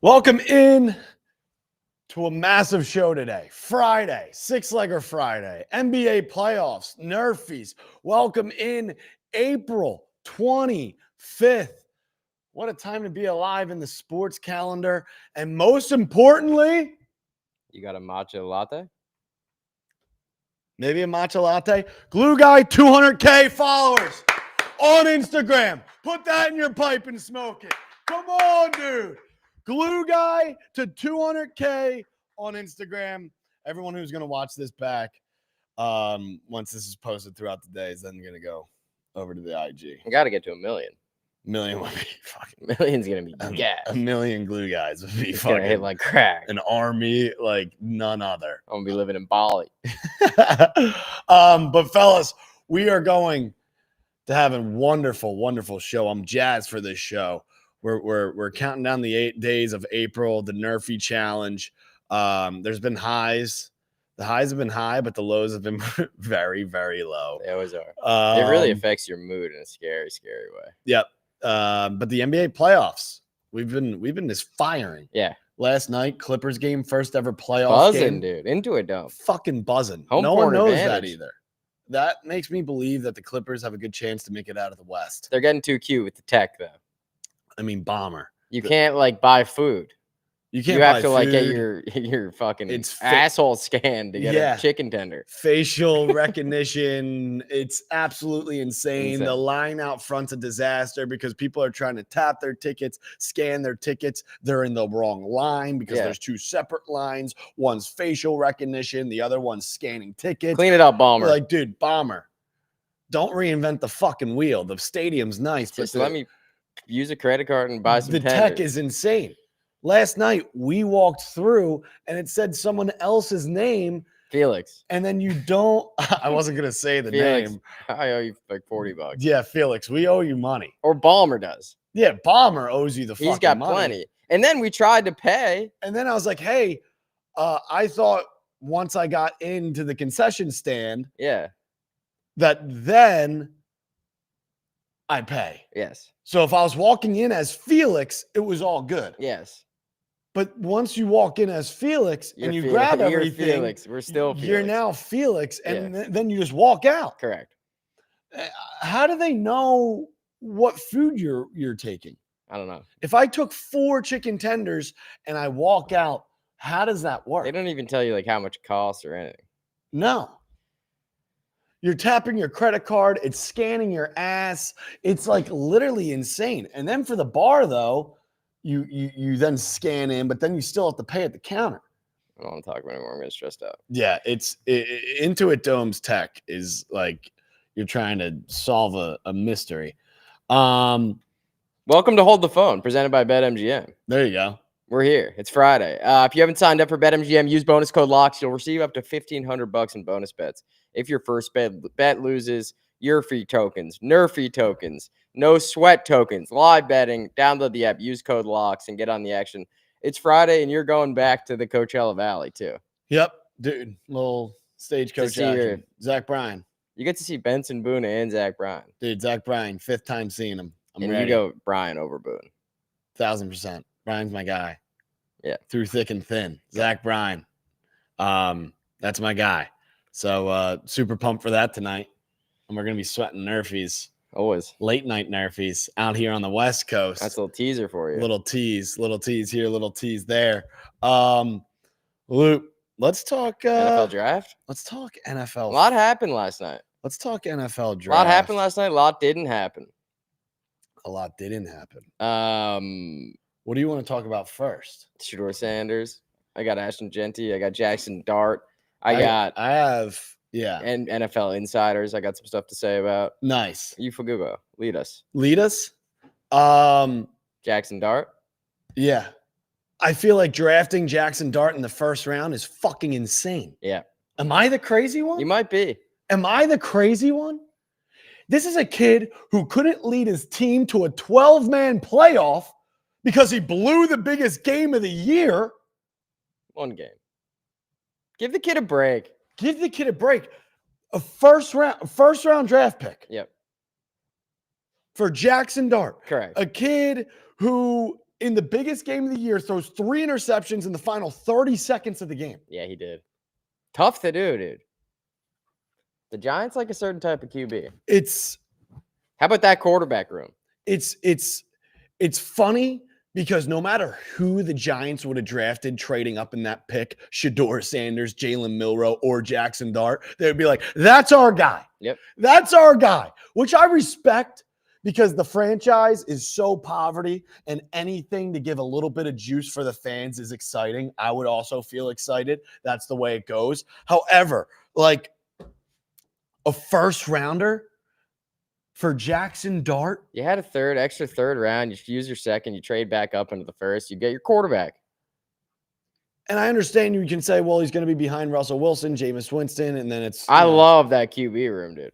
Welcome in to a massive show today. Friday, six-legger Friday, NBA playoffs, Nerfies. Welcome in April 25th. What a time to be alive in the sports calendar. And most importantly, you got a matcha latte? Maybe a matcha latte. Glue Guy, 200K followers on Instagram. Put that in your pipe and smoke it. Come on, dude. Glue Guy to 200K on Instagram. Everyone who's going to watch this back, once this is posted throughout the day, is then going to go over to the IG. You got to get to 1 million. Million would be fucking. Million's going to be gas. A million Glue Guys would be it's fucking. Gonna hit like crack. An army like none other. I'm going to be living in Bali. But fellas, we are going to have a wonderful, wonderful show. I'm jazzed for this show. We're counting down the 8 days of April, the Nerfy challenge. There's been highs. The highs have been high, but the lows have been very, very low. They always are. It really affects your mood in a scary, scary way. Yep. But the NBA playoffs, we've been just firing. Yeah. Last night, Clippers game, first ever playoff buzzing, game. dude. Into it, though. Fucking buzzing. Home no one knows advantage. that either. That makes me believe that the Clippers have a good chance to make it out of the West. They're getting too cute with the tech, though. I mean, bomber. You can't like buy food. You can't. You have buy to like get food. your fucking It's asshole scanned to get a chicken tender. Facial recognition. It's absolutely insane. The line out front's a disaster because people are trying to tap their tickets, scan their tickets. They're in the wrong line because there's two separate lines. One's facial recognition, the other one's scanning tickets. Clean it up, bomber. We're like, dude, bomber. Don't reinvent the fucking wheel. The stadium's nice, just let me use a credit card and buy some the tenders. Tech is insane. Last night, we walked through and it said someone else's name. Felix. And then you don't. I wasn't going to say the Felix, name. I owe you like $40. Yeah, Felix, we owe you money. Or Balmer does. Yeah, Balmer owes you the fucking money. He's got plenty. And then we tried to pay. And then I was like, hey, I thought once I got into the concession stand. Yeah. That then I pay. Yes. So if I was walking in as Felix, it was all good. Yes. But once you walk in as Felix and you grab everything, Felix. We're still Felix. You're now Felix, and then you just walk out. Correct. How do they know what food you're taking? I don't know. If I took 4 chicken tenders and I walk out, how does that work? They don't even tell you like how much it costs or anything. No. You're tapping your credit card. It's scanning your ass. It's like literally insane. And then for the bar, though, you then scan in, but then you still have to pay at the counter. I don't want to talk about it anymore. I'm getting stressed out. Yeah, Intuit Dome's tech is like you're trying to solve a mystery. Welcome to Hold the Phone, presented by BetMGM. There you go. We're here. It's Friday. If you haven't signed up for BetMGM, use bonus code LOCKS. You'll receive up to $1,500 in bonus bets. If your first bet loses, your free tokens, Nerfy tokens, no sweat tokens, live betting. Download the app, use code LOCKS, and get on the action. It's Friday, and you're going back to the Coachella Valley, too. Yep, dude. Little stagecoach action. Zach Bryan. You get to see Benson Boone and Zach Bryan. Dude, Zach Bryan, 5th time seeing him. I'm and ready. You go Bryan over Boone. 1,000%. Bryan's my guy. Yeah. Through thick and thin. Zach Bryan. That's my guy. So super pumped for that tonight. And we're going to be sweating Nerfies. Always. Late night Nerfies out here on the West Coast. That's a little teaser for you. Little tease here, little tease there. Luke, let's talk NFL draft. Let's talk NFL. A lot happened last night. Let's talk NFL draft. A lot happened last night. A lot didn't happen. A lot didn't happen. What do you want to talk about first? Shedeur Sanders. I got Ashton Genty. I got Jackson Dart. I have and NFL insiders. I got some stuff to say about. Nice. You Fagubo. Lead us. Jackson Dart. Yeah. I feel like drafting Jackson Dart in the first round is fucking insane. Yeah. Am I the crazy one? You might be. Am I the crazy one? This is a kid who couldn't lead his team to a 12-man playoff because he blew the biggest game of the year. One game. Give the kid a break. Give the kid a break. A first round draft pick. Yep. For Jackson Dart. Correct. A kid who in the biggest game of the year, throws 3 interceptions in the final 30 seconds of the game. Yeah, he did. Tough to do, dude. The Giants like a certain type of QB. How about that quarterback room? It's funny because no matter who the Giants would have drafted trading up in that pick, Shedeur Sanders, Jalen Milroe, or Jackson Dart, they would be like, that's our guy. Yep. That's our guy, which I respect because the franchise is so poverty and anything to give a little bit of juice for the fans is exciting. I would also feel excited. That's the way it goes. However, like a first rounder for Jackson Dart. You had a extra third round. You use your second. You trade back up into the first. You get your quarterback. And I understand you can say, well, he's going to be behind Russell Wilson, Jameis Winston, and then it's. I love that QB room, dude.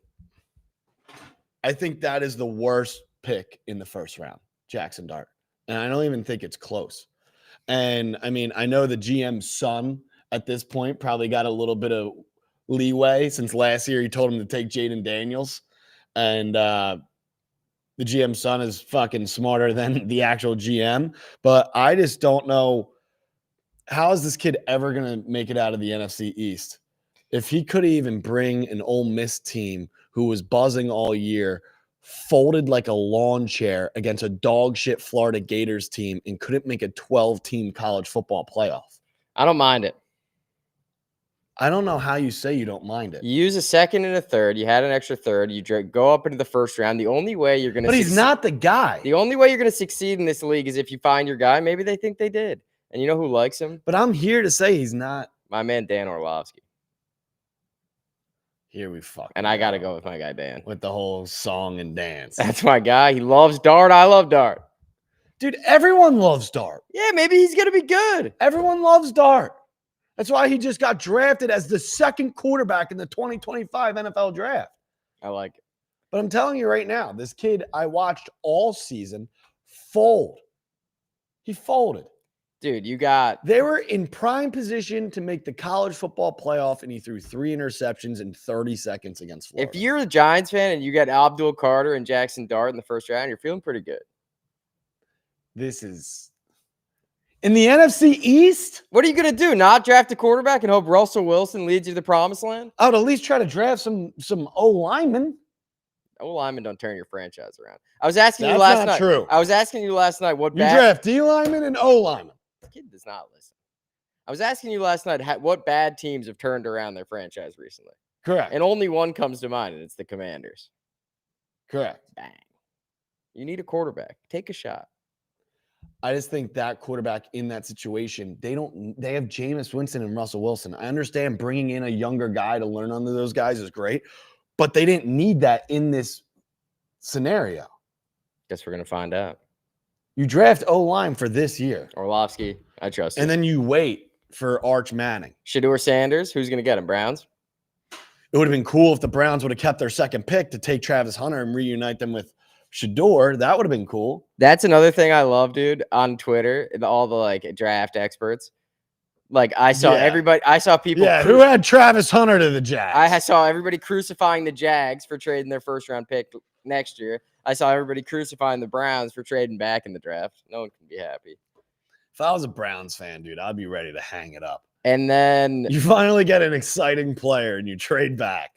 I think that is the worst pick in the first round, Jackson Dart. And I don't even think it's close. And I mean, I know the GM's son at this point probably got a little bit of leeway since last year he told him to take Jaden Daniels. And the GM's son is fucking smarter than the actual GM. But I just don't know, how is this kid ever going to make it out of the NFC East? If he could even bring an Ole Miss team who was buzzing all year, folded like a lawn chair against a dog shit Florida Gators team and couldn't make a 12-team college football playoff. I don't mind it. I don't know how you say you don't mind it. You use a second and a third. You had an extra third. You go up into the first round. The only way you're going to But he's not the guy. The only way you're going to succeed in this league is if you find your guy. Maybe they think they did. And you know who likes him? But I'm here to say he's not. My man, Dan Orlovsky. Here we fuck. And I got to go with my guy, Dan. With the whole song and dance. That's my guy. He loves Dart. I love Dart. Dude, everyone loves Dart. Yeah, maybe he's going to be good. Everyone loves Dart. That's why he just got drafted as the second quarterback in the 2025 NFL draft. I like it. But I'm telling you right now, this kid I watched all season fold. He folded. Dude, they were in prime position to make the college football playoff, and he threw 3 interceptions in 30 seconds against Florida. If you're a Giants fan and you got Abdul Carter and Jackson Dart in the first round, you're feeling pretty good. This is in the NFC East. What are you going to do? Not draft a quarterback and hope Russell Wilson leads you to the promised land? I would at least try to draft some O-linemen. O-linemen don't turn your franchise around. I was asking you That's last not night. true. I was asking you last night what you draft D-linemen and O-linemen. This kid does not listen. I was asking you last night what bad teams have turned around their franchise recently. Correct. And only one comes to mind, and it's the Commanders. Correct. Bang. You need a quarterback. Take a shot. I just think that quarterback in that situation, they have Jameis Winston and Russell Wilson. I understand bringing in a younger guy to learn under those guys is great, but they didn't need that in this scenario. Guess we're going to find out. You draft O-line for this year. Orlovsky, I trust you. And then you wait for Arch Manning. Shedeur Sanders, who's going to get him? Browns? It would have been cool if the Browns would have kept their second pick to take Travis Hunter and reunite them with Shedeur. That would have been cool. That's another thing I love, dude, on Twitter, all the like draft experts. Like I saw people. Yeah, who had Travis Hunter to the Jags? I saw everybody crucifying the Jags for trading their first round pick next year. I saw everybody crucifying the Browns for trading back in the draft. No one can be happy. If I was a Browns fan, dude, I'd be ready to hang it up. And then you finally get an exciting player and you trade back.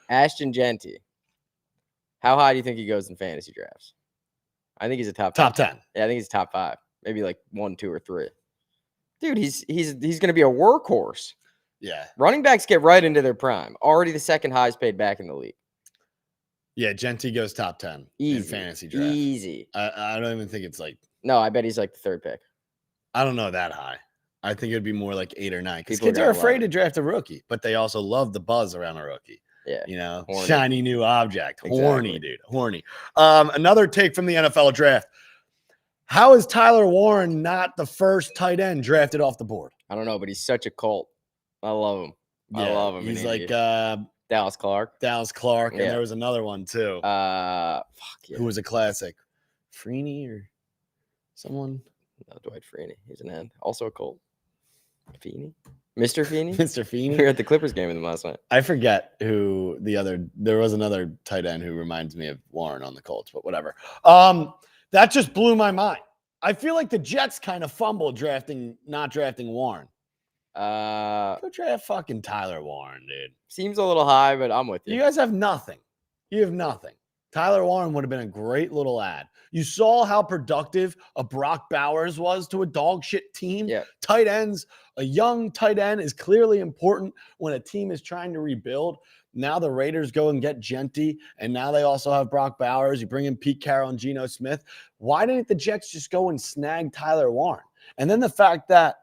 Ashton Genty. How high do you think he goes in fantasy drafts? I think he's a top 10. Yeah, I think he's top 5. Maybe like 1, 2, or 3. Dude, he's going to be a workhorse. Yeah. Running backs get right into their prime. Already the second highest paid back in the league. Yeah, Genty goes top 10 in fantasy draft. Easy. I don't even think it's like. No, I bet he's like the 3rd pick. I don't know that high. I think it'd be more like 8 or 9. Because People kids are afraid to draft a rookie, but they also love the buzz around a rookie. Yeah. You know, horny. Shiny new object. Exactly. Horny, dude. Horny. Another take from the NFL draft. How is Tyler Warren not the first tight end drafted off the board? I don't know, but he's such a cult. I love him. Yeah, I love him. He's like Dallas Clark. And there was another one too. Who was a classic? Freeney or someone? No, Dwight Freeney. He's an end. Also a cult. Feeney? Mr. Feeney? Mr. Feeney? We were at the Clippers game with him last night. I forget who there was another tight end who reminds me of Warren on the Colts, but whatever. That just blew my mind. I feel like the Jets kind of fumbled not drafting Warren. Go draft fucking Tyler Warren, dude. Seems a little high, but I'm with you. You guys have nothing. You have nothing. Tyler Warren would have been a great little ad. You saw how productive a Brock Bowers was to a dog shit team. Yeah. Tight ends, a young tight end is clearly important when a team is trying to rebuild. Now the Raiders go and get Genty, and now they also have Brock Bowers. You bring in Pete Carroll and Geno Smith. Why didn't the Jets just go and snag Tyler Warren? And then the fact that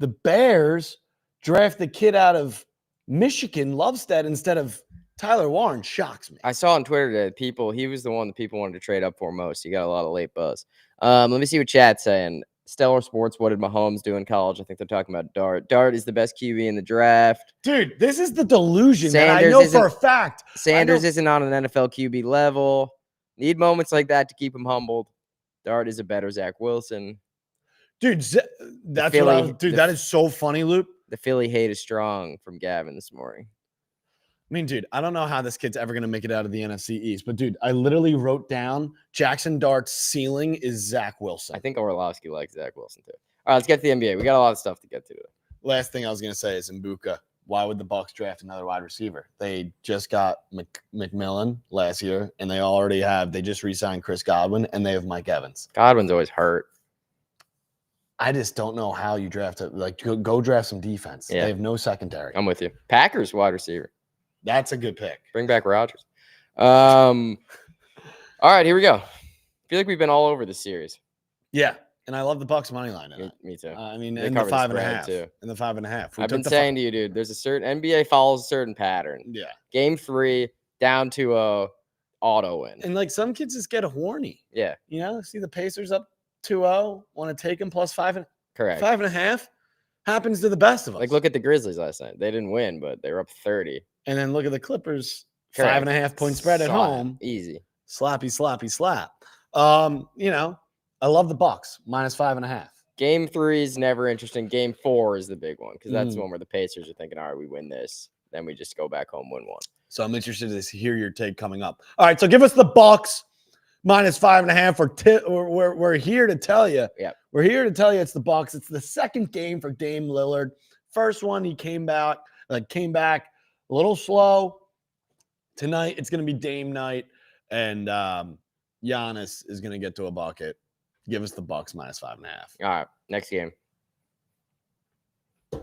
the Bears draft the kid out of Michigan, Lovestead, instead of Tyler Warren shocks me. I saw on Twitter that he was the one that people wanted to trade up for most. He got a lot of late buzz. Let me see what chat's saying. Stellar Sports, what did Mahomes do in college? I think they're talking about Dart. Dart is the best QB in the draft. Dude, this is the delusion that I know for a fact. Sanders isn't on an NFL QB level. Need moments like that to keep him humbled. Dart is a better Zach Wilson. Dude, that is so funny, Luke. The Philly hate is strong from Gavin this morning. I mean, dude, I don't know how this kid's ever going to make it out of the NFC East, but dude, I literally wrote down Jackson Dart's ceiling is Zach Wilson. I think Orlovsky likes Zach Wilson too. All right, let's get to the NBA. We got a lot of stuff to get to. Last thing I was going to say is Mbuka. Why would the Bucks draft another wide receiver? They just got McMillan last year, and they just re-signed Chris Godwin, and they have Mike Evans. Godwin's always hurt. I just don't know how you draft it. Like, go draft some defense. Yeah. They have no secondary. I'm with you. Packers wide receiver. That's a good pick. Bring back Rodgers. All right, here we go. I feel like we've been all over this series. Yeah, and I love the Bucks money line. Me too. I mean, in the 5.5 too. In the 5.5. I've been saying to you, dude, there's a certain NBA follows a certain pattern. Yeah. Game 3, down 2-0, auto win. And like some kids just get horny. Yeah. You know, see the Pacers up 2-0, want to take them plus 5. Correct. 5.5 happens to the best of us. Like look at the Grizzlies last night. They didn't win, but they were up 30. And then look at the Clippers, 5.5 point spread at home. Easy. Slappy, slappy, slap. You know, I love the Bucks, minus 5.5. Game 3 is never interesting. Game 4 is the big one because that's the one where the Pacers are thinking, all right, we win this. Then we just go back home, win one. So I'm interested to hear your take coming up. All right, so give us the Bucks minus 5.5. We're here to tell you. Yeah. We're here to tell you it's the Bucks. It's the second game for Dame Lillard. First one, he came back a little slow. Tonight, it's going to be Dame night, and Giannis is going to get to a bucket. Give us the Bucks minus 5.5. All right, next game.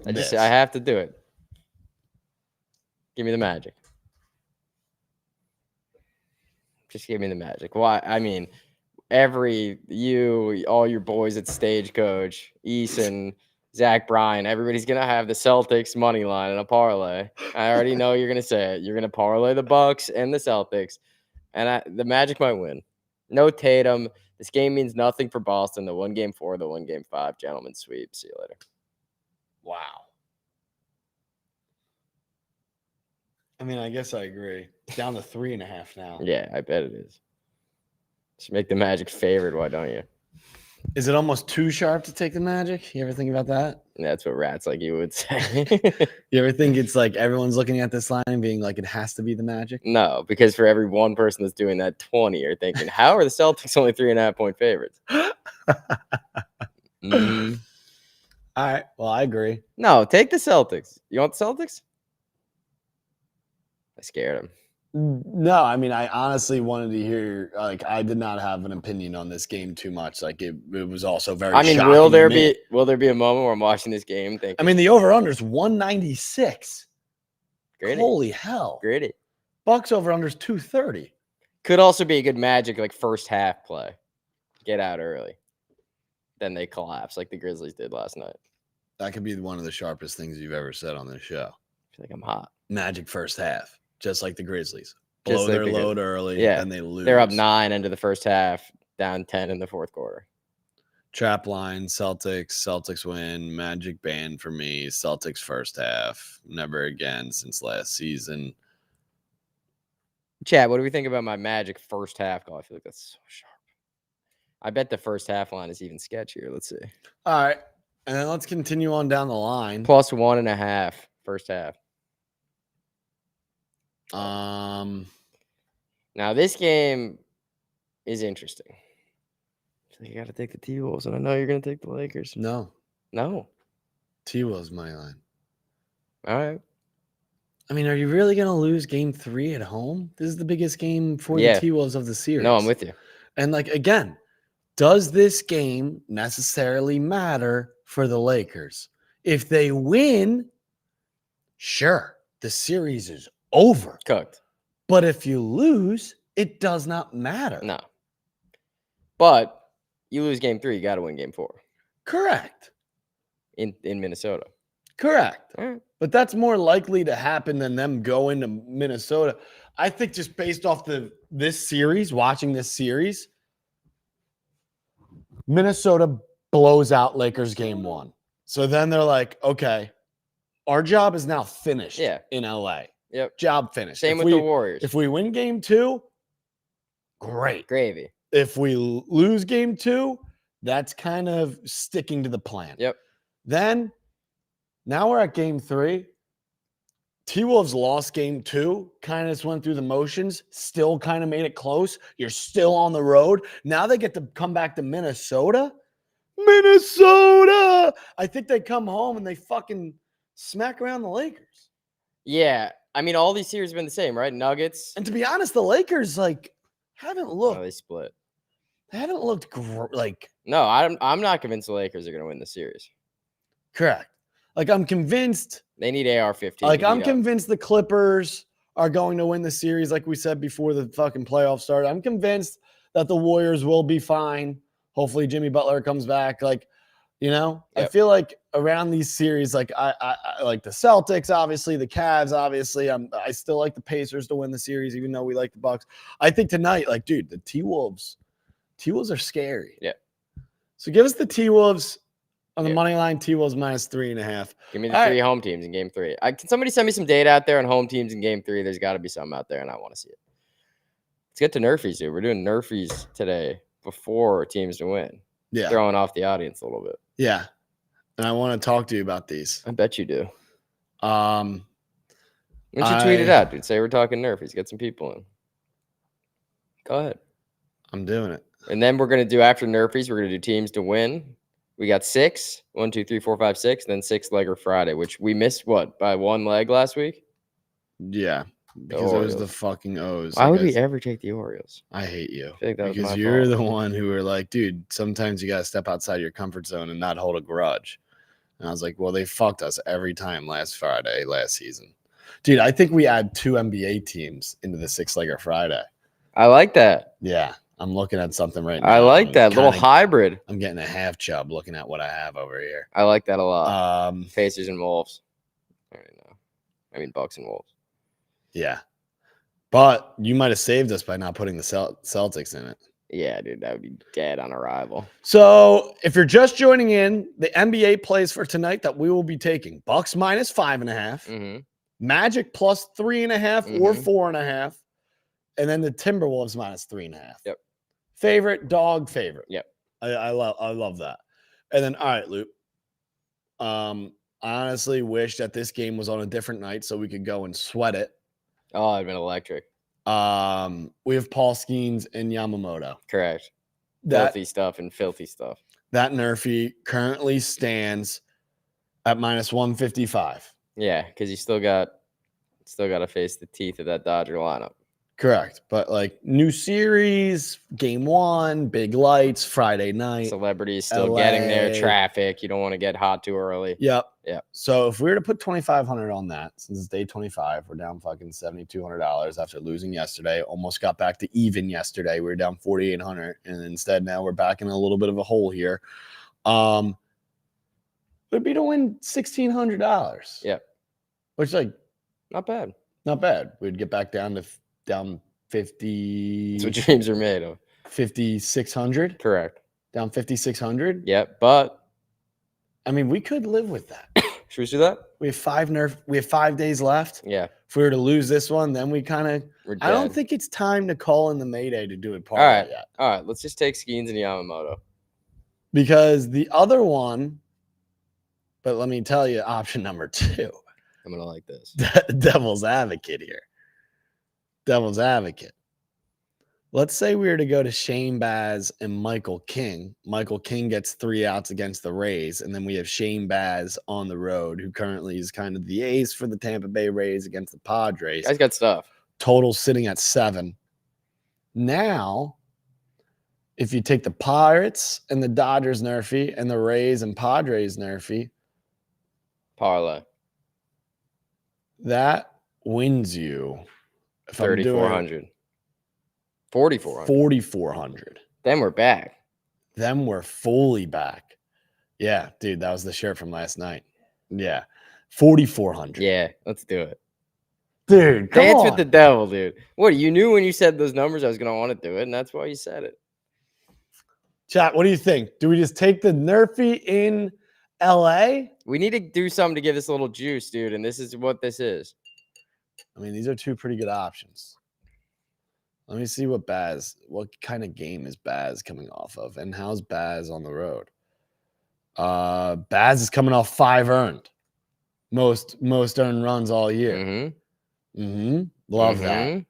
I have to do it. Give me the Magic. Just give me the Magic. Why? I mean, all your boys at Stagecoach, Eason, Zach Bryan, everybody's going to have the Celtics money line in a parlay. I already know you're going to say it. You're going to parlay the Bucks and the Celtics, and the Magic might win. No Tatum. This game means nothing for Boston. The 1 Game 4, the 1 Game 5. Gentlemen sweep. See you later. Wow. I mean, I guess I agree. It's down to 3.5 now. Yeah, I bet it is. Just make the Magic favored. Why don't you? Is it almost too sharp to take the Magic? You ever think about that? That's what rats like you would say. You ever think it's like everyone's looking at this line and being like, it has to be the Magic? No, because for every one person that's doing that, 20 are thinking, how are the Celtics only 3.5 point favorites? Mm-hmm. All right. Well, I agree. No, take the Celtics. You want the Celtics? I scared him. No, I mean, I honestly wanted to hear, like, I did not have an opinion on this game too much. Like, it was also very shocking. will there be a moment where I'm watching this game thinking, I mean, the over-under is 196. Gritty. Holy hell. Gritty. Bucks over-under is 230. Could also be a good Magic, like, first half play. Get out early. Then they collapse like the Grizzlies did last night. That could be one of the sharpest things you've ever said on this show. I feel like I'm hot. Magic first half. Just like the Grizzlies. Blow their load early, and they lose. They're up 9 into the first half, down 10 in the fourth quarter. Trap line, Celtics win. Magic banned for me. Celtics first half. Never again since last season. Chad, what do we think about my Magic first half call? I feel like that's so sharp. I bet the first half line is even sketchier. Let's see. All right. And then let's continue on down the line. Plus 1.5 first half. Now this game is interesting. You got to take the T-Wolves, and I know you're going to take the Lakers. No. T-Wolves money line. All right. I mean, are you really going to lose game 3 at home? This is the biggest game for the T-Wolves of the series. No, I'm with you. And, like, again, does this game necessarily matter for the Lakers? If they win, sure, the series is over. Cooked. But if you lose, it does not matter. No. But you lose game 3, you got to win game 4. Correct. In Minnesota. Correct. All right. But that's more likely to happen than them going to Minnesota. I think just based off this series, watching this series, Minnesota blows out Lakers game 1. So then they're like, okay, our job is now finished in LA. Yep. Job finished. Same with the Warriors. If we win game 2, great. Gravy. If we lose game 2, that's kind of sticking to the plan. Yep. Then, now we're at game 3. T-Wolves lost game 2, kind of just went through the motions, still kind of made it close. You're still on the road. Now they get to come back to Minnesota. I think they come home and they fucking smack around the Lakers. Yeah. I mean, all these series have been the same, right? Nuggets. And to be honest, the Lakers, like, haven't looked. Oh, they split. They haven't looked like. No, I'm not convinced the Lakers are going to win the series. Correct. Like, I'm convinced. They need AR-15. Like, I'm convinced the Clippers are going to win the series, like we said before the fucking playoffs started. I'm convinced that the Warriors will be fine. Hopefully, Jimmy Butler comes back. Like, you know, I feel like around these series, like I like the Celtics, obviously, the Cavs, obviously. I still like the Pacers to win the series, even though we like the Bucks. I think tonight, like, dude, the T-Wolves are scary. Yeah. So give us the T-Wolves on the money line. T-Wolves -3.5. Give me the 3 home teams in game 3. Can somebody send me some data out there on home teams in game 3? There's got to be something out there, and I want to see it. Let's get to Nerfies, dude. We're doing Nerfies today before teams to win. Yeah. Throwing off the audience a little bit. Yeah. And I want to talk to you about these. I bet you do. Why don't you tweet it out, dude? Say we're talking Nerfies. Get some people in. Go ahead. I'm doing it. And then we're going to do, after Nerfies, we're going to do teams to win. We got 6. 1, 2, 3, 4, 5, 6. Then 6-legger Friday, which we missed, by 1 leg last week? Yeah. Because it was the fucking O's. Why would we ever take the Orioles? I hate you. I think that because was my you're fault. the one who were like, dude, sometimes you got to step outside your comfort zone and not hold a grudge. And I was like, well, they fucked us every time last season. Dude, I think we add 2 NBA teams into the 6-legger Friday. I like that. Yeah. I'm looking at something right now. I like that little hybrid. I'm getting a half chub looking at what I have over here. I like that a lot. Pacers and Wolves. I mean, Bucks and Wolves. Yeah. But you might have saved us by not putting the Celtics in it. Yeah, dude, that would be dead on arrival. So if you're just joining in, the NBA plays for tonight that we will be taking: Bucks -5.5, Mm-hmm. Magic +3.5 or 4.5, and then the Timberwolves -3.5. Yep. Favorite, dog favorite. Yep. I love that. And then, all right, Luke. I honestly wish that this game was on a different night so we could go and sweat it. Oh, it'd been electric. We have Paul Skeens and Yamamoto. Correct. Filthy stuff. That Nerfy currently stands at -155. Yeah, because you still got to face the teeth of that Dodger lineup. Correct. But like new series, game 1, big lights, Friday night. Celebrities still getting there, traffic. You don't want to get hot too early. Yep. Yeah. So if we were to put $2,500 on that, since it's day 25, we're down fucking $7,200 after losing yesterday. Almost got back to even yesterday. We were down $4,800, and instead now we're back in a little bit of a hole here. It'd be to win $1,600. Yeah. Which, like, not bad. Not bad. We'd get back down 50. That's what dreams are made of. 5,600. Correct. Down 5,600. Yep. But I mean, we could live with that. Should we do that? We have 5 days left. Yeah. If we were to lose this one, then we kind of. I don't think it's time to call in the Mayday to do it parlay yet. All right. Let's just take Skeens and Yamamoto. Because the other one, but let me tell you, option number 2. I'm gonna like this. Devil's advocate here. Devil's advocate. Let's say we were to go to Shane Baz and Michael King. Michael King gets 3 outs against the Rays, and then we have Shane Baz on the road, who currently is kind of the ace for the Tampa Bay Rays against the Padres. Guys got stuff. Total sitting at 7. Now, if you take the Pirates and the Dodgers Nerfy and the Rays and Padres Nerfy, Parlay. that wins you. If 3,400. 4,400. 4,400. Then we're back. Then we're fully back. Yeah, dude, that was the shirt from last night. Yeah, 4,400. Yeah, let's do it. Dude, come Dance on. with the devil, dude. What, you knew when you said those numbers I was going to want to do it, and that's why you said it. Chat, what do you think? Do we just take the Nerfy in LA? We need to do something to give this a little juice, dude, and this is what this is. I mean, these are 2 pretty good options. Let me see what kind of game is Baz coming off of, and how's Baz on the road? Baz is coming off 5 earned. Most earned runs all year. Love that.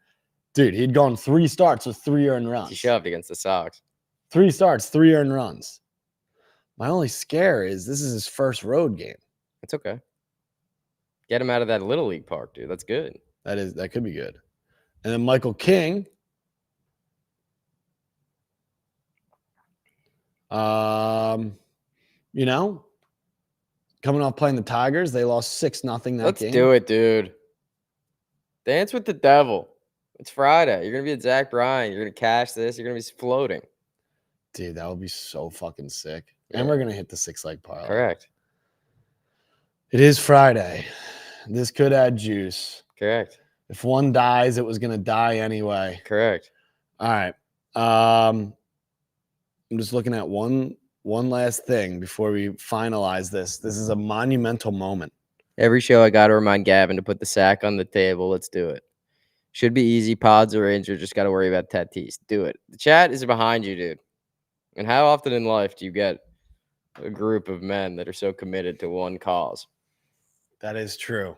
Dude, he'd gone 3 starts with 3 earned runs. He shoved against the Sox. 3 starts, 3 earned runs. My only scare is this is his first road game. It's okay. Get him out of that Little League park, dude. That's good. That could be good. And then Michael King. You know, coming off playing the Tigers, they lost 6-0 that game. Let's do it, dude. Dance with the devil. It's Friday. You're gonna be at Zach Bryan. You're gonna cash this. You're gonna be floating. Dude, that would be so fucking sick. Yeah. And we're gonna hit the 6-leg parlay. Correct. It is Friday. This could add juice. Correct. If one dies, it was gonna die anyway. Correct. All right. I'm just looking at one last thing before we finalize this. This is a monumental moment. Every show I gotta remind Gavin to put the sack on the table. Let's do it. Should be easy. Pods or injured. Just gotta worry about Tatis. Do it. The chat is behind you, dude. And how often in life do you get a group of men that are so committed to one cause? That is true.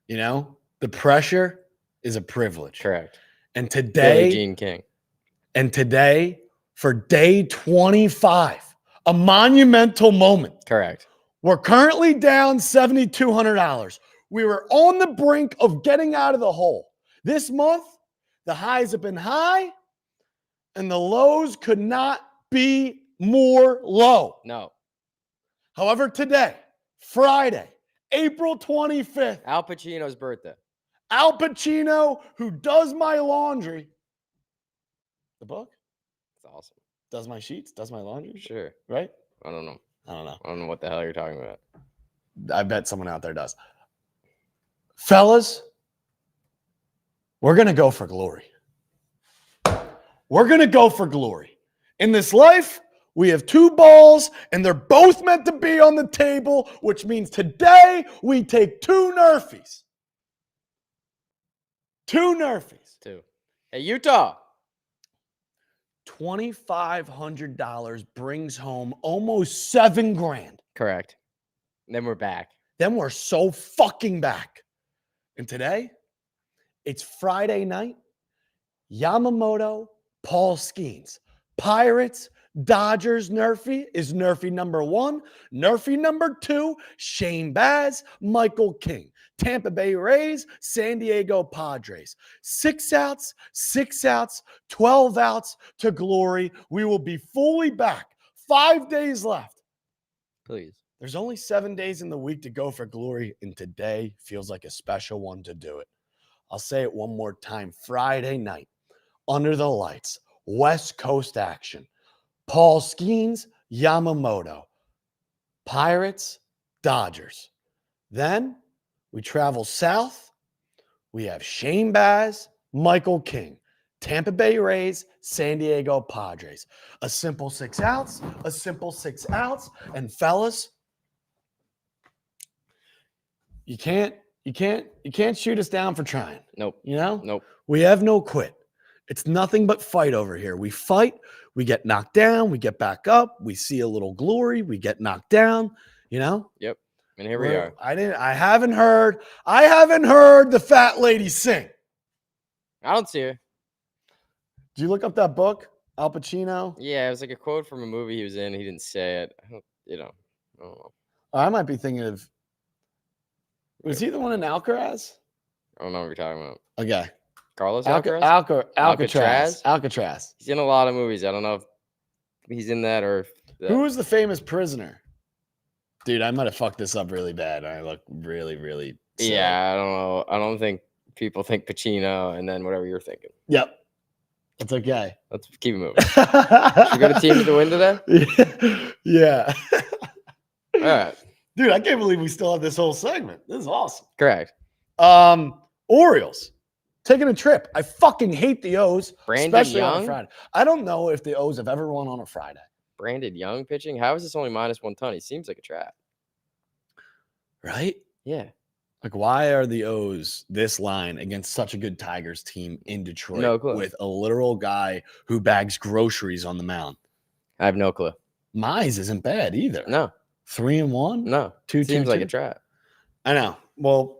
You know, the pressure is a privilege. Correct. And Billie today, Jean King. for day 25, a monumental moment. Correct. We're currently down $7,200. We were on the brink of getting out of the hole. This month, the highs have been high, and the lows could not be more low. No. However, today, Friday, April 25th, Al Pacino's birthday. Al Pacino, who does my laundry, the book, That's awesome. does my sheets, does my laundry, Sure. right? I don't know. I don't know. I don't know what the hell you're talking about. I bet someone out there does. Fellas, we're going to go for glory. We're going to go for glory. In this life, we have 2 balls, and they're both meant to be on the table, which means today we take 2 Nerfies. 2 Nerfies. 2. Hey, Utah. $2,500 brings home almost $7,000. Correct. And then we're back. Then we're so fucking back. And today, it's Friday night. Yamamoto, Paul Skeens. Pirates, Dodgers, Nerfy is Nerfy number 1. Nerfy number 2, Shane Baz, Michael King. Tampa Bay Rays, San Diego Padres. 6 outs, 12 outs to glory. We will be fully back. 5 days left. Please. There's only 7 days in the week to go for glory, and today feels like a special one to do it. I'll say it one more time. Friday night, under the lights, West Coast action. Paul Skeens, Yamamoto. Pirates, Dodgers. Then we travel south. We have Shane Baz, Michael King. Tampa Bay Rays, San Diego Padres. A simple 6 outs, and fellas, you can't shoot us down for trying. Nope. You know? Nope. We have no quit. It's nothing but fight over here. We fight, we get knocked down, we get back up, we see a little glory, we get knocked down, you know? Yep. And here we are. I haven't heard the fat lady sing. I don't see her. Did you look up that book, Al Pacino? Yeah, it was like a quote from a movie he was in. He didn't say it. I don't know. I might be thinking of. Was he the one in Alcaraz? I don't know what you're talking about. Okay. Carlos Alcaraz? Alcatraz. He's in a lot of movies. I don't know if he's in that or if Who was the famous prisoner? Dude, I might have fucked this up really bad. I look really, really silly. Yeah, I don't know. I don't think people think Pacino and then whatever you're thinking. Yep. It's okay. Let's keep it moving. Should we go to teams to win today? Yeah. All right. Dude, I can't believe we still have this whole segment. This is awesome. Correct. Orioles taking a trip. I fucking hate the O's, Brandon especially on a Young? Friday. I don't know if the O's have ever won on a Friday. Brandon Young pitching? How is this only -1 ton? He seems like a trap. Right? Yeah. Like, why are the O's this line against such a good Tigers team in Detroit No clue. with a literal guy who bags groceries on the mound? I have no clue. Mize isn't bad either. No. 3-1? No. 2-2. Seems like a trap. I know. Well,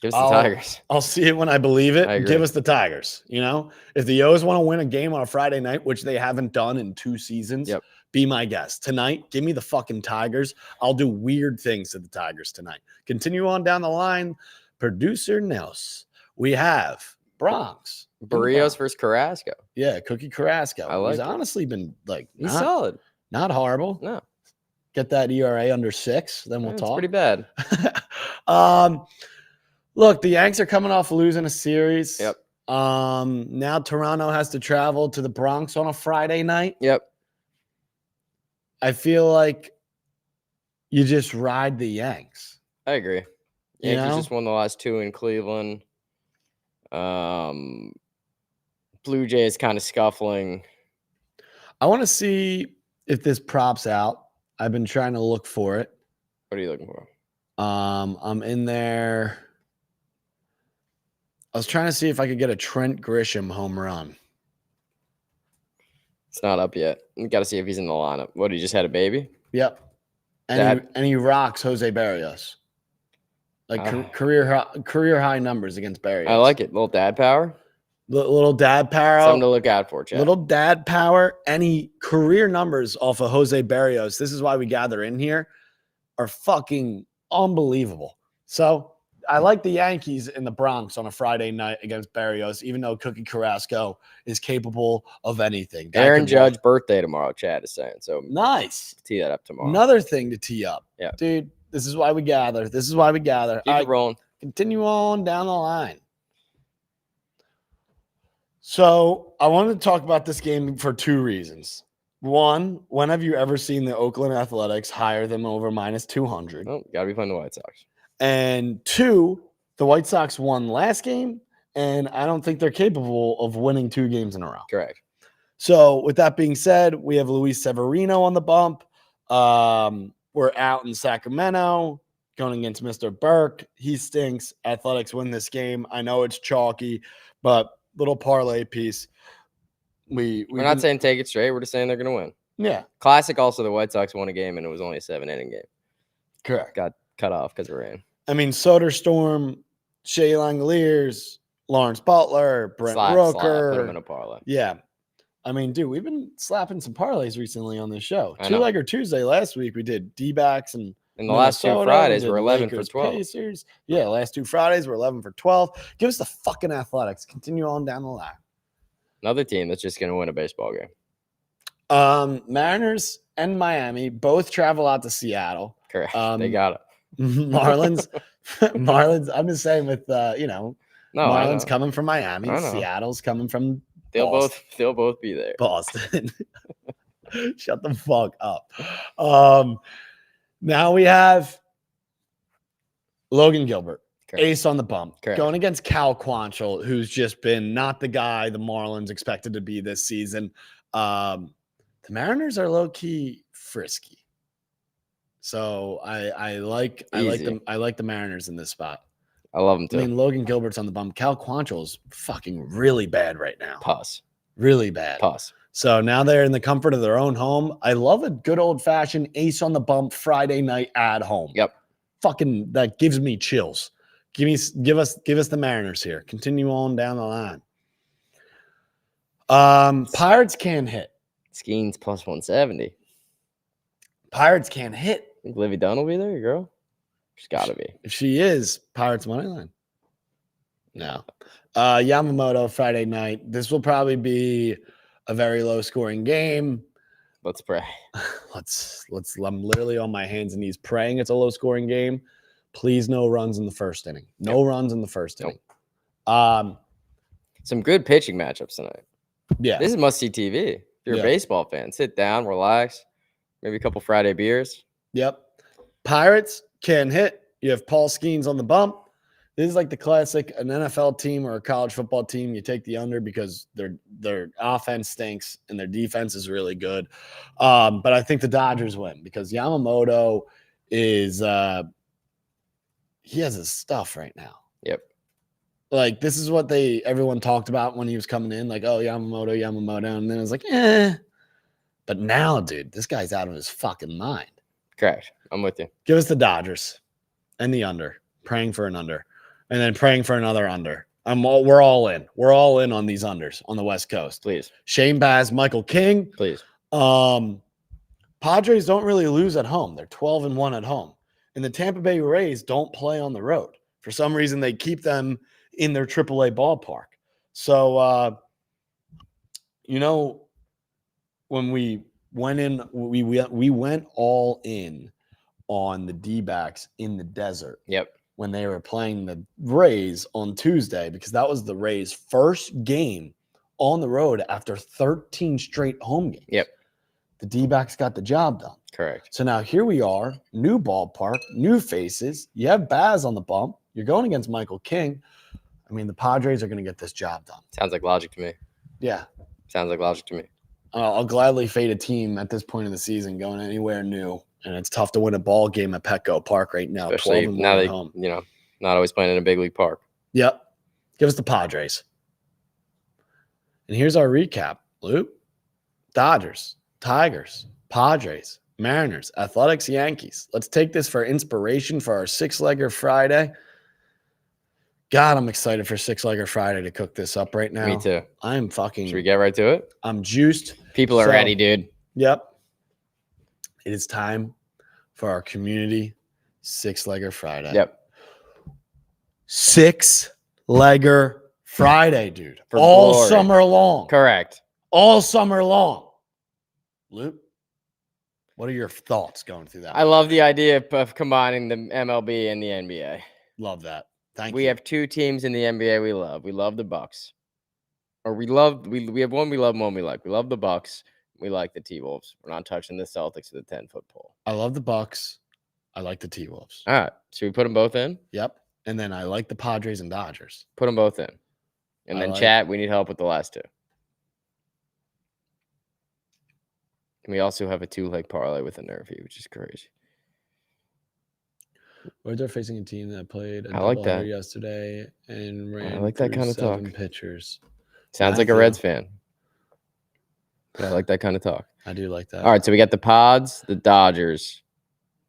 Give us the Tigers. I'll see it when I believe it. I agree. Give us the Tigers. You know, if the O's want to win a game on a Friday night, which they haven't done in 2 seasons, Yep. be my guest. Tonight, give me the fucking Tigers. I'll do weird things to the Tigers tonight. Continue on down the line. Producer Nels. We have Bronx. Barrios versus Carrasco. Yeah, Cookie Carrasco. I like He's it. honestly been like He's solid. not horrible. No. Get that ERA under 6, then we'll It's talk. pretty bad. Look, the Yanks are coming off losing a series. Yep. Now Toronto has to travel to the Bronx on a Friday night. Yep. I feel like you just ride the Yanks. I agree. You Yankees know? just won the last 2 in Cleveland. Blue Jays kind of scuffling. I want to see if this props out. I've been trying to look for it. What are you looking for? I'm in there. I was trying to see if I could get a Trent Grisham home run. It's not up yet. We got to see if he's in the lineup. What, he just had a baby? Yep. And he rocks Jose Barrios. Like career high numbers against Barrios. I like it. Little dad power. Little dad power. Something to look out for, Chad. Little dad power. Any career numbers off of Jose Barrios. This is why we gather in here. Are fucking unbelievable. So I like the Yankees in the Bronx on a Friday night against Barrios, even though Cookie Carrasco is capable of anything. Guy Aaron can Judge walk. birthday tomorrow, Chad is saying. So Nice. tee that up tomorrow. Another thing to tee up. Yeah. Dude, this is why we gather. This is why we gather. Keep it rolling. Continue on down the line. So I wanted to talk about this game for 2 reasons. One, when have you ever seen the Oakland Athletics hire them over -200? Oh, got to be playing the White Sox. And 2, the White Sox won last game, and I don't think they're capable of winning 2 games in a row. Correct. So with that being said, we have Luis Severino on the bump. We're out in Sacramento going against Mr. Burke. He stinks. Athletics win this game. I know it's chalky, but little parlay piece. We're not saying take it straight. We're just saying they're going to win. Yeah, Classic also, the White Sox won a game, and it was only a 7-inning game. correct. Got cut off because of rain. I mean, Soderstrom, Shea Langoliers, Lawrence Butler, Brent Rooker. Put them in a parlay. Yeah. I mean, dude, we've been slapping some parlays recently on this show. I know. Two-legger Tuesday last week, we did D-backs and And the last 2 Minnesota, Fridays we did were 11 Lakers, for 12. Pacers. Yeah, last 2 Fridays were 11 for 12. Give us the fucking Athletics. Continue on down the line. Another team that's just going to win a baseball game. Mariners and Miami both travel out to Seattle. Correct. They got it. Marlins. I'm just saying with No, Marlins coming from Miami, I know. Seattle's coming from They'll Boston. both be there. Boston. Shut the fuck up. Now we have Logan Gilbert, Correct. ace on the bump, Correct. going against Cal Quantrill, who's just been not the guy the Marlins expected to be this season. The Mariners are low key frisky, so I like the Mariners in this spot. I love them I too. mean, Logan Gilbert's on the bump. Cal Quantrill's fucking really bad right now. Puss. Really bad. Puss. So now they're in the comfort of their own home. I love a good old fashioned ace on the bump Friday night at home. Yep. Fucking that gives me chills. Give us the Mariners here. Continue on down the line. Pirates can't hit. Skeens plus 170. Pirates can't hit. Think Livy Dunn will be there, your girl? She's got to be. If she is, Pirates money line. No. Yamamoto Friday night. This will probably be a very low scoring game. Let's pray. Let's I'm literally on my hands and knees praying it's a low scoring game. Please no runs in the first inning. No runs in the first inning. Some good pitching matchups tonight. Yeah. This is must-see TV. If you're a baseball fan, sit down, relax, maybe a couple Friday beers. Yep. Pirates can hit. You have Paul Skeens on the bump. This is like the classic, an NFL team or a college football team. You take the under because their offense stinks and their defense is really good. But I think the Dodgers win because Yamamoto is he has his stuff right now. Yep. Like this is what everyone talked about when he was coming in, like, oh, Yamamoto, and then it was like, eh. But now, dude, this guy's out of his fucking mind. Correct. I'm with you. Give us the Dodgers and the under. Praying for an under. And then praying for another under. We're all in. We're all in on these unders on the West Coast. Please. Shane Baz, Michael King. Please. Padres don't really lose at home. They're 12-1 at home. And the Tampa Bay Rays don't play on the road. For some reason, they keep them in their AAA ballpark. So, when we went in, we went all in on the D-backs in the desert. Yep. When they were playing the Rays on Tuesday, because that was the Rays' first game on the road after 13 straight home games. Yep. The D-backs got the job done. Correct. So now here we are, new ballpark, new faces. You have Baz on the bump. You're going against Michael King. I mean, the Padres are going to get this job done. Sounds like logic to me. Yeah. Sounds like logic to me. I'll gladly fade a team at this point in the season going anywhere new. And it's tough to win a ball game at Petco Park right now. Especially now they, not always playing in a big league park. Yep. Give us the Padres. And here's our recap. Luke, Dodgers, Tigers, Padres, Mariners, Athletics, Yankees. Let's take this for inspiration for our six-legger Friday. God, I'm excited for six-legger Friday to cook this up right now. Me too. I'm fucking. Should we get right to it? I'm juiced. People are ready, dude. Yep. It is time for our community six-legger Friday. Yep. Six-legger Friday, dude. For all glory. Summer long. Correct. All summer long. Luke, what are your thoughts going through that? I love the idea of combining the MLB and the NBA. Love that. Thank you. We have two teams in the NBA we love. We love the Bucks. Or we have one we love and one we like. We love the Bucks. We like the T-Wolves. We're not touching the Celtics with a 10-foot pole. I love the Bucks. I like the T-Wolves. All right. Should we put them both in? Yep. And then I like the Padres and Dodgers. Put them both in. And then chat, we need help with the last two. And we also have a two-leg parlay with a Nerfy, which is crazy. They're facing a team that played a doubleheader yesterday and ran I like that kind of talk. pitchers. Sounds like a Reds fan. But I like that kind of talk. I do like that. All right, so we got the Pods, the Dodgers,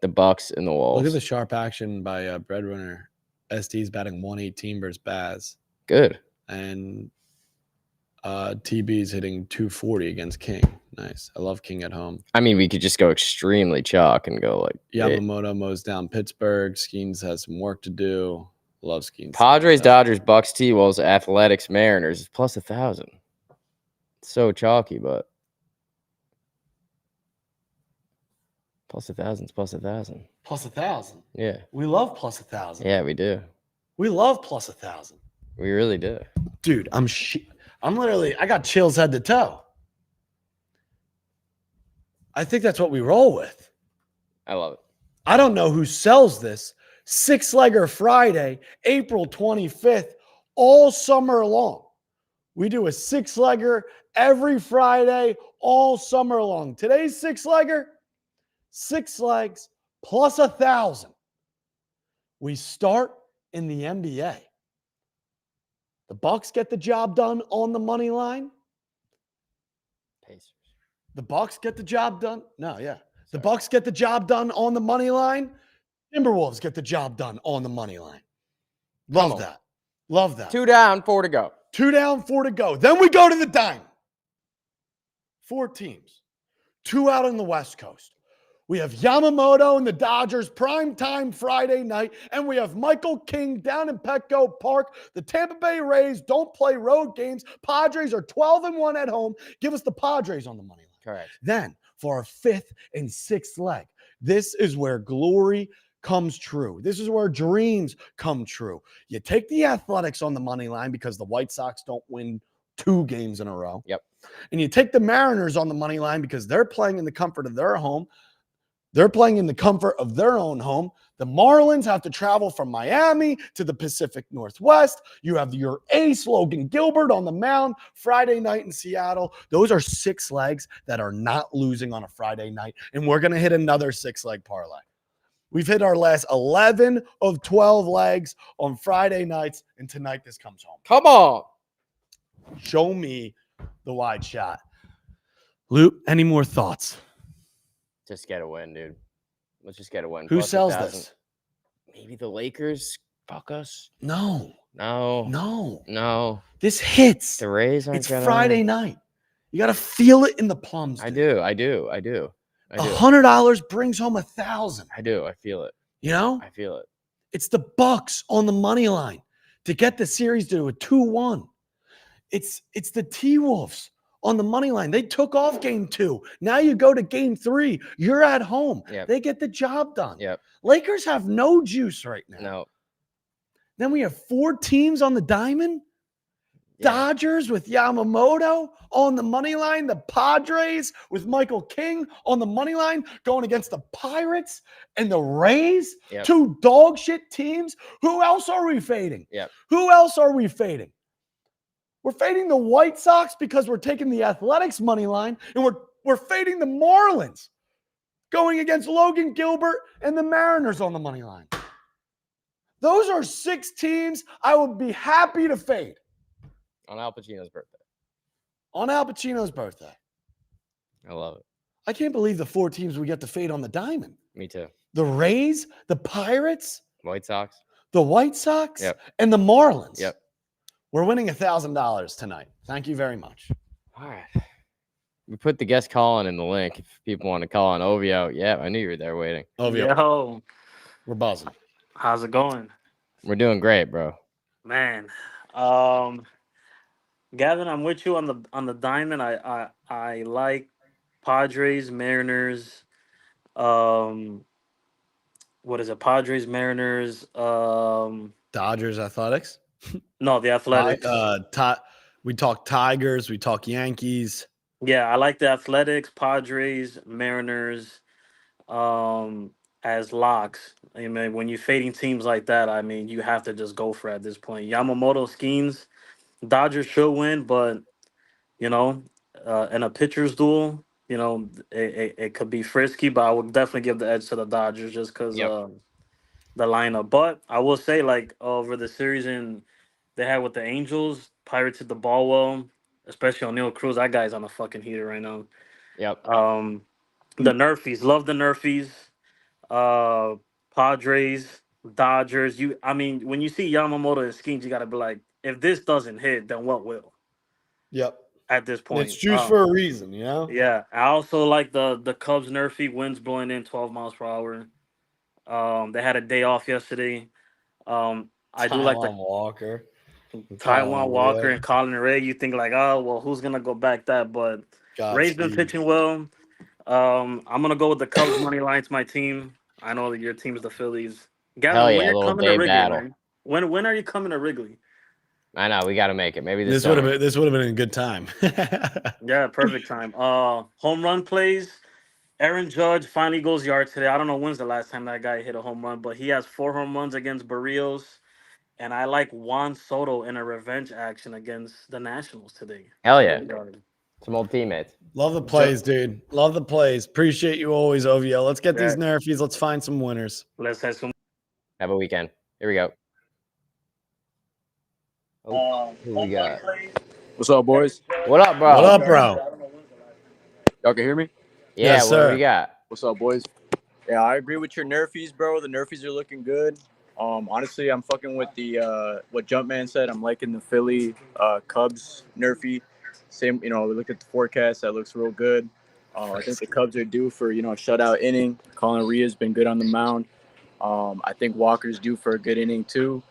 the Bucks, and the Wolves. Look at the sharp action by Breadwinner. ST's batting 118 versus Baz. Good. And TB's hitting 240 against King. Nice. I love King at home. I mean, we could just go extremely chalk and go like Yamamoto mows down Pittsburgh. Skeens has some work to do. Love Skeens. Padres, Dodgers, Bucks, T-Wolves, Athletics, Mariners is plus 1,000. So chalky, but plus 1,000 is plus 1,000. Plus 1,000. Yeah. We love plus 1,000. Yeah, we do. We love plus 1,000. We really do. Dude, I'm literally, I got chills head to toe. I think that's what we roll with. I love it. I don't know who sells this. Six-legger Friday, April 25th, all summer long. We do a six-legger every Friday, all summer long. Today's six-legger, 6 legs plus 1,000. We start in the NBA. The Bucks get the job done on the money line. Pacers. The Bucks get the job done. No, yeah. The Bucks get the job done on the money line. Timberwolves get the job done on the money line. Love that. Love that. 2 down, 4 to go. 2 down, 4 to go. Then we go to the dime. 4 teams, 2 out on the West Coast. We have Yamamoto and the Dodgers primetime Friday night, and we have Michael King down in Petco Park. The Tampa Bay Rays don't play road games. Padres are 12-1 at home. Give us the Padres on the money line. Correct. Then for our 5th and 6th leg, this is where glory comes true. This is where dreams come true. You take the Athletics on the money line because the White Sox don't win 2 games in a row. Yep. And you take the Mariners on the money line because they're playing in the comfort of their home. They're playing in the comfort of their own home. The Marlins have to travel from Miami to the Pacific Northwest. You have your ace, Logan Gilbert, on the mound Friday night in Seattle. Those are 6 legs that are not losing on a Friday night, and we're going to hit another 6-leg parlay. We've hit our last 11 of 12 legs on Friday nights, and tonight this comes home. Come on. Show me the wide shot. Luke, any more thoughts? Just get a win, dude. Let's just get a win. Who Plus sells 1,000. this? Maybe the Lakers. Fuck us. No. No. This hits. The Rays aren't It's gonna... Friday night. You got to feel it in the plums. I dude. do. $100 brings home 1,000. I do. I feel it. You know? I feel it. It's the Bucks on the money line to get the series to a 2-1. It's the T-Wolves on the money line. They took off game 2. Now you go to game 3. You're at home. Yep. They get the job done. Yep. Lakers have no juice right now. No. Then we have 4 teams on the diamond. Yeah. Dodgers with Yamamoto on the money line. The Padres with Michael King on the money line going against the Pirates and the Rays. Yep. 2 dog shit teams. Who else are we fading? Yep. Who else are we fading? We're fading the White Sox because we're taking the Athletics money line, and we're fading the Marlins going against Logan Gilbert and the Mariners on the money line. Those are 6 teams I would be happy to fade. On Al Pacino's birthday. On Al Pacino's birthday. I love it. I can't believe the 4 teams we get to fade on the diamond. Me too. The Rays, the Pirates, White Sox. the White Sox, Yep. and the Marlins. Yep. We're winning $1,000 tonight. Thank you very much. All right. We put the guest call-in in the link if people want to call on Ovio. Yeah, I knew you were there waiting. Ovio, Yo, we're buzzing. how's it going, We're doing great, bro. man? Gavin, I'm with you on the diamond. I like Padres, Mariners. What is it? Padres, Mariners. Dodgers, Athletics. No, the Athletics. We talk Tigers. We talk Yankees. Yeah, I like the Athletics, Padres, Mariners, as locks. I mean, when you're fading teams like that, I mean, you have to just go for it at this point. Yamamoto schemes. Dodgers should win, but in a pitcher's duel, it could be frisky. But I would definitely give the edge to the Dodgers just because the lineup. But I will say, like over the series they had with the Angels, Pirates hit the ball well, especially O'Neal Cruz. That guy's on a fucking heater right now. Yep. The Nerfies, love the Nerfies. Padres, Dodgers. When you see Yamamoto and schemes, you gotta be like, if this doesn't hit, then what will? Yep. At this point, It's juice for a reason, you know. Yeah, I also like the Cubs Nerfy, winds blowing in 12 miles per hour. They had a day off yesterday. I do like the Walker. Taiwan Walker and Colin Ray. You think like, oh well, who's gonna go back that? But Ray's been pitching well. I'm gonna go with the Cubs money line. It's my team. I know that your team is the Phillies. Gavin, Hell yeah, when you're coming to day Wrigley, battle. man? When are you coming to Wrigley? I know we got to make it. Maybe This would have been a good time. Yeah, perfect time. Home run plays. Aaron Judge finally goes yard today. I don't know when's the last time that guy hit a home run, but he has 4 home runs against Barrios. And I like Juan Soto in a revenge action against the Nationals today. Hell yeah. Some old teammates. Love the plays, dude. Love the plays. Appreciate you always, OVO. Let's get these Yeah. Nerfies. Let's find some winners. Let's have some. Have a weekend. Here we go. Oh, who we got? What's up, boys? What up, bro? What up, bro? Y'all can hear me? Yeah, Yes, what sir. do we got? What's up, boys? Yeah, I agree with your Nerfies, bro. The Nerfies are looking good. Honestly, I'm fucking with the what Jumpman said. I'm liking the Philly Cubs Nerfy. Same, we looked at the forecast. That looks real good. I think the Cubs are due for, a shutout inning. Colin Ria's been good on the mound. I think Walker's due for a good inning, too.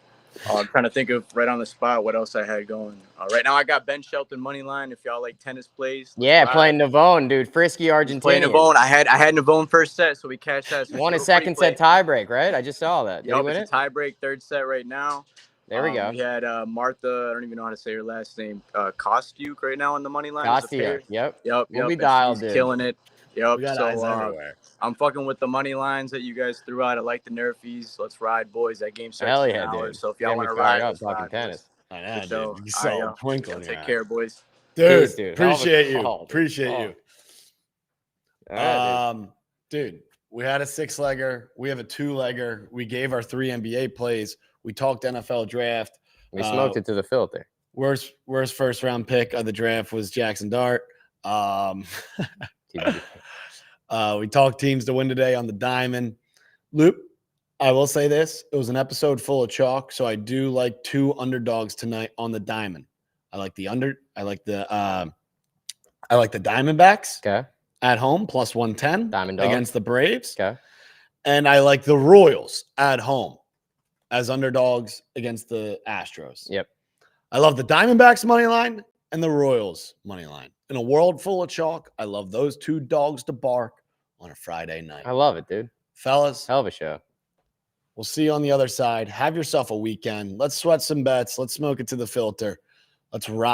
I'm trying to think of right on the spot what else I had going. Right now, I got Ben Shelton money line. If y'all like tennis plays, Yeah, playing Navone, dude. Frisky Argentinian. Playing Navone. I had Navone first set, so we cashed that. So Won a second set tiebreak, right? I just saw that. Did he win it's a tiebreak, third set right now. There we go. We had Martha. I don't even know how to say her last name. Kostyuk right now on the money line. Kostyuk. Yep. We'll be dialed, she's dude. killing it. Yep. We got eyes everywhere. I'm fucking with the money lines that you guys threw out. I like the Nerfies. Let's ride, boys. That game starts Hell in yeah, an hour. dude. So if y'all want to ride, let's talking ride, tennis. I know, So, dude. You saw a twinkle in your take eye. care, boys. Dude, Peace, dude. appreciate you. Hell of a call, dude. Appreciate you. All right, Dude, we had a 6-legger. We have a 2-legger. We gave our 3 NBA plays. We talked NFL draft. we smoked it to the filter. Worst first round pick of the draft was Jackson Dart. We talked teams to win today on the diamond. Loop, I will say this. It was an episode full of chalk, so I do like 2 underdogs tonight on the diamond. I like the Diamondbacks Okay. at home plus 110 Diamond dog. against the Braves. Okay. And I like the Royals at home as underdogs against the Astros. Yep. I love the Diamondbacks money line and the Royals money line. In a world full of chalk, I love those 2 dogs to bark on a Friday night. I love it, dude. Fellas, Hell of a show. we'll see you on the other side. Have yourself a weekend. Let's sweat some bets. Let's smoke it to the filter. Let's ride.